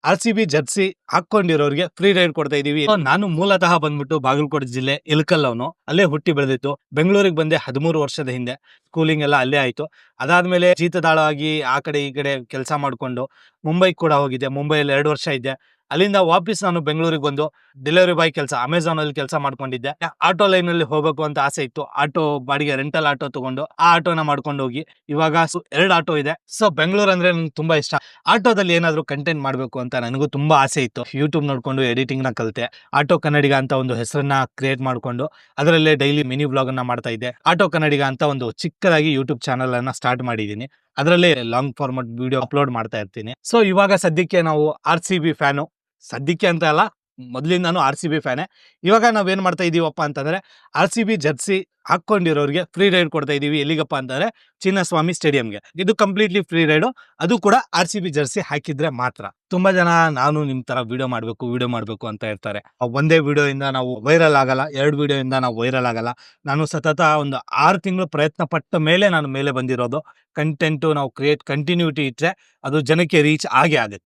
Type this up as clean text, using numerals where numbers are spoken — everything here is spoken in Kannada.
RCB ಜರ್ಸಿ ಹಾಕೊಂಡಿರೋರಿಗೆ ಫ್ರೀ ರೈಡ್ ಕೊಡ್ತಾ ಇದೀವಿ. ನಾನು ಮೂಲತಃ ಬಂದ್ಬಿಟ್ಟು ಬಾಗಲಕೋಟೆ ಜಿಲ್ಲೆ ಇಳಕಲ್ಲವನು. ಅಲ್ಲೇ ಹುಟ್ಟಿ ಬೆಳೆದಿತ್ತು. ಬೆಂಗಳೂರಿಗೆ ಬಂದೆ 13 ವರ್ಷದ ಹಿಂದೆ. ಸ್ಕೂಲಿಂಗ್ ಎಲ್ಲ ಅಲ್ಲೇ ಆಯ್ತು. ಅದಾದ್ಮೇಲೆ ಜೀತದಾಳವಾಗಿ ಆ ಕಡೆ ಈ ಕಡೆ ಕೆಲಸ ಮಾಡ್ಕೊಂಡು ಮುಂಬೈಗೆ ಕೂಡ ಹೋಗಿದ್ದೆ. ಮುಂಬೈಯಲ್ಲಿ 2 ವರ್ಷ ಇದ್ದೆ. ಅಲ್ಲಿಂದ ವಾಪಸ್ ನಾನು ಬೆಂಗಳೂರಿಗೆ ಬಂದು ಡೆಲಿವರಿ ಬಾಯ್ ಕೆಲಸ ಅಮೆಝಾನ್ ಅಲ್ಲಿ ಕೆಲಸ ಮಾಡ್ಕೊಂಡಿದ್ದೆ. ಆಟೋ ಲೈನ್ ಅಲ್ಲಿ ಹೋಗ್ಬೇಕು ಅಂತ ಆಸೆ ಇತ್ತು. ಆಟೋ ಬಾಡಿಗೆ ರೆಂಟಲ್ ಆಟೋ ತಗೊಂಡು ಆ ಆಟೋನ ಮಾಡ್ಕೊಂಡು ಹೋಗಿ ಇವಾಗ 2 ಆಟೋ ಇದೆ. ಸೊ ಬೆಂಗಳೂರು ಅಂದ್ರೆ ನಂಗೆ ತುಂಬಾ ಇಷ್ಟ. ಆಟೋದಲ್ಲಿ ಏನಾದ್ರು ಕಂಟೆಂಟ್ ಮಾಡಬೇಕು ಅಂತ ನನಗೂ ತುಂಬಾ ಆಸೆ ಇತ್ತು. ಯೂಟ್ಯೂಬ್ ನೋಡ್ಕೊಂಡು ಎಡಿಟಿಂಗ್ ನ ಕಲಿತೆ. ಆಟೋ ಕನ್ನಡಿಗ ಅಂತ ಒಂದು ಹೆಸರನ್ನ ಕ್ರಿಯೇಟ್ ಮಾಡ್ಕೊಂಡು ಅದರಲ್ಲೇ ಡೈಲಿ ಮಿನಿ ಬ್ಲಾಗ್ ಅನ್ನ ಮಾಡ್ತಾ ಇದ್ದೆ. ಆಟೋ ಕನ್ನಡಿಗ ಅಂತ ಒಂದು ಚಿಕ್ಕದಾಗಿ ಯೂಟ್ಯೂಬ್ ಚಾನಲ್ ಅನ್ನ ಸ್ಟಾರ್ಟ್ ಮಾಡಿದೀನಿ. ಅದರಲ್ಲಿ ಲಾಂಗ್ ಫಾರ್ಮಟ್ ವಿಡಿಯೋ ಅಪ್ಲೋಡ್ ಮಾಡ್ತಾ ಇರ್ತೀನಿ. ಸೊ ಇವಾಗ ಸದ್ಯಕ್ಕೆ ನಾವು RCB ಫ್ಯಾನು. ಸದ್ಯಕ್ಕೆ ಅಂತ ಅಲ್ಲ, ಮೊದಲಿಂದಾನು RCB ಫ್ಯಾನೆ. ಇವಾಗ ನಾವೇನ್ ಮಾಡ್ತಾ ಇದೀವಪ್ಪ ಅಂತಂದ್ರೆ RCB ಜರ್ಸಿ ಹಾಕೊಂಡಿರೋರಿಗೆ ಫ್ರೀ ರೈಡ್ ಕೊಡ್ತಾ ಇದೀವಿ. ಎಲ್ಲಿಗಪ್ಪ ಅಂತಂದ್ರೆ ಚಿನ್ನಸ್ವಾಮಿ ಸ್ಟೇಡಿಯಂಗೆ. ಇದು ಕಂಪ್ಲೀಟ್ಲಿ ಫ್ರೀ ರೈಡು. ಅದು ಕೂಡ RCB ಜರ್ಸಿ ಹಾಕಿದ್ರೆ ಮಾತ್ರ. ತುಂಬಾ ಜನ ನಾನು ನಿಮ್ ತರ ವಿಡಿಯೋ ಮಾಡ್ಬೇಕು ಅಂತ ಇರ್ತಾರೆ. ಒಂದೇ ವಿಡಿಯೋ ಇಂದ ನಾವು ವೈರಲ್ ಆಗಲ್ಲ, 2 ವಿಡಿಯೋ ಇಂದ ನಾವು ವೈರಲ್ ಆಗಲ್ಲ. ನಾನು ಸತತ ಒಂದು 6 ತಿಂಗಳು ಪ್ರಯತ್ನ ಪಟ್ಟ ಮೇಲೆ ನಾನು ಮೇಲೆ ಬಂದಿರೋದು. ಕಂಟೆಂಟ್ ನಾವು ಕ್ರಿಯೇಟ್ ಕಂಟಿನ್ಯೂಟಿ ಇಟ್ರೆ ಅದು ಜನಕ್ಕೆ ರೀಚ್ ಆಗೇ ಆಗುತ್ತೆ.